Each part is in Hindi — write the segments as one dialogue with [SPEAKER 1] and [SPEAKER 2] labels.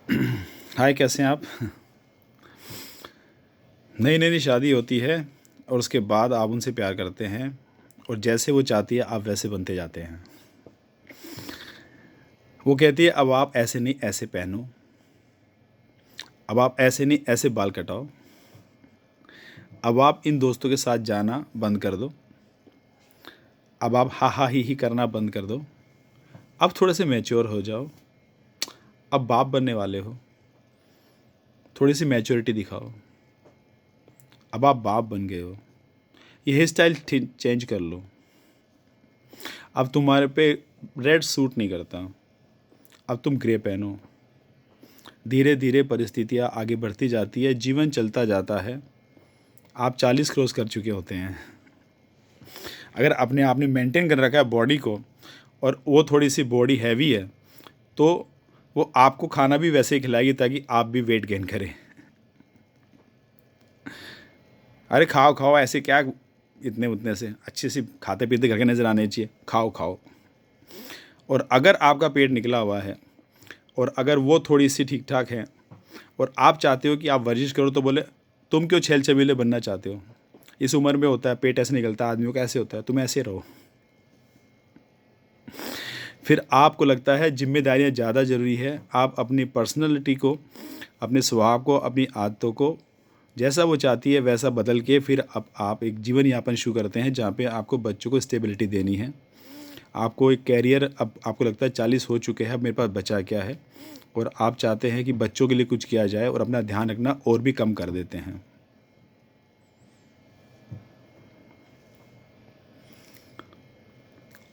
[SPEAKER 1] हाय, कैसे हैं आप? नई नई शादी होती है और उसके बाद आप उनसे प्यार करते हैं और जैसे वो चाहती है आप वैसे बनते जाते हैं। वो कहती है अब आप ऐसे नहीं ऐसे पहनो, अब आप ऐसे नहीं ऐसे बाल कटाओ, अब आप इन दोस्तों के साथ जाना बंद कर दो, अब आप हा ही करना बंद कर दो, अब थोड़े से मैच्योर हो जाओ, अब बाप बनने वाले हो, थोड़ी सी मैच्योरिटी दिखाओ, अब आप बाप बन गए हो, ये हेयर स्टाइल चेंज कर लो, अब तुम्हारे पे रेड सूट नहीं करता, अब तुम ग्रे पहनो। धीरे धीरे परिस्थितियाँ आगे बढ़ती जाती है, जीवन चलता जाता है। आप 40 क्रॉस कर चुके होते हैं। अगर अपने आपने मेंटेन कर रखा है बॉडी को और वो थोड़ी सी बॉडी हैवी है तो वो आपको खाना भी वैसे ही खिलाएगी ताकि आप भी वेट गेन करें। अरे खाओ खाओ, ऐसे क्या इतने उतने से अच्छे से खाते पीते घर के नज़र आने चाहिए, खाओ खाओ। और अगर आपका पेट निकला हुआ है और अगर वो थोड़ी सी ठीक ठाक है और आप चाहते हो कि आप वर्जिश करो तो बोले तुम क्यों छेल छबीले बनना चाहते हो, इस उम्र में होता है पेट ऐसे निकलता है आदमियों का, ऐसे होता है, तुम ऐसे रहो। फिर आपको लगता है जिम्मेदारियां ज़्यादा ज़रूरी है, आप अपनी पर्सनैलिटी को, अपने स्वभाव को, अपनी आदतों को जैसा वो चाहती है वैसा बदल के फिर अब आप एक जीवन यापन शुरू करते हैं जहाँ पे आपको बच्चों को स्टेबिलिटी देनी है, आपको एक कैरियर, अब आपको लगता है 40 हो चुके हैं, अब मेरे पास बचा क्या है, और आप चाहते हैं कि बच्चों के लिए कुछ किया जाए और अपना ध्यान रखना और भी कम कर देते हैं।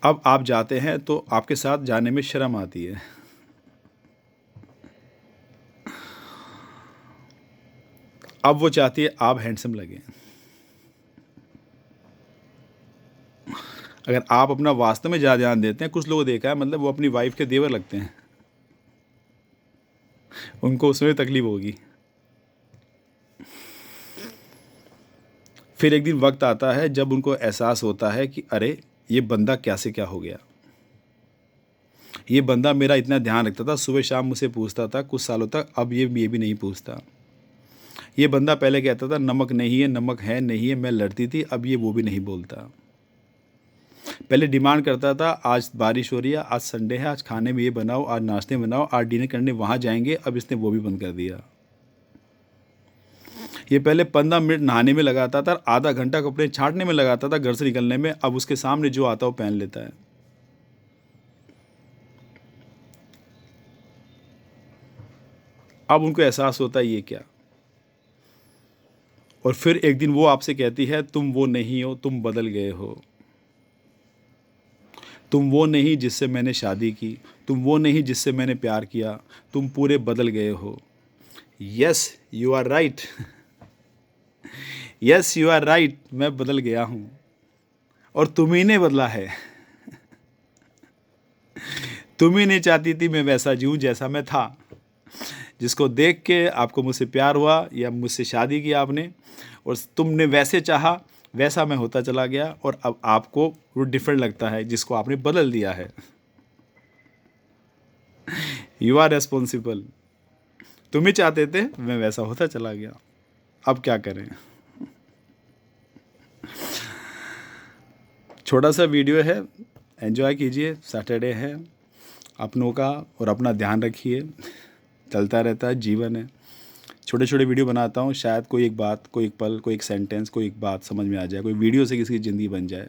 [SPEAKER 1] अब आप जाते हैं तो आपके साथ जाने में शर्म आती है। अब वो चाहती है आप हैंडसम लगें। अगर आप अपना वास्तव में ज़्यादा ध्यान देते हैं, कुछ लोग देखा है मतलब वो अपनी वाइफ के देवर लगते हैं, उनको उसमें तकलीफ होगी। फिर एक दिन वक्त आता है जब उनको एहसास होता है कि अरे ये बंदा क्या से क्या हो गया, ये बंदा मेरा इतना ध्यान रखता था, सुबह शाम मुझसे पूछता था कुछ सालों तक, अब ये भी नहीं पूछता। ये बंदा पहले कहता था नमक नहीं है, नमक है नहीं है, मैं लड़ती थी, अब ये वो भी नहीं बोलता। पहले डिमांड करता था आज बारिश हो रही है, आज संडे है, आज खाने में ये बनाओ, आज नाश्ते में बनाओ, आज डिनर करने वहाँ जाएंगे, अब इसने वो भी बंद कर दिया। ये पहले 15 मिनट नहाने में लगाता था, आधा घंटा कपड़े छांटने में लगाता था घर से निकलने में, अब उसके सामने जो आता है वो पहन लेता है। अब उनको एहसास होता है ये क्या। और फिर एक दिन वो आपसे कहती है तुम वो नहीं हो, तुम बदल गए हो, तुम वो नहीं जिससे मैंने शादी की, तुम वो नहीं जिससे मैंने प्यार किया, तुम पूरे बदल गए हो। Yes you are right, yes you are right, मैं बदल गया हूँ और तुम ही ने बदला है। तुम ही नहीं चाहती थी मैं वैसा जीऊँ जैसा मैं था, जिसको देख के आपको मुझसे प्यार हुआ या मुझसे शादी की आपने और तुमने वैसे चाहा वैसा मैं होता चला गया और अब आपको वो डिफरेंट लगता है जिसको आपने बदल दिया है। यू आर रेस्पॉन्सिबल, तुम ही चाहते थे मैं वैसा होता चला गया, अब क्या करें। छोटा सा वीडियो है, एंजॉय कीजिए, सैटरडे है अपनों का, और अपना ध्यान रखिए, चलता रहता है, जीवन है। छोटे छोटे वीडियो बनाता हूँ, शायद कोई एक बात, कोई एक पल, कोई एक सेंटेंस, कोई एक बात समझ में आ जाए, कोई वीडियो से किसी की ज़िंदगी बन जाए।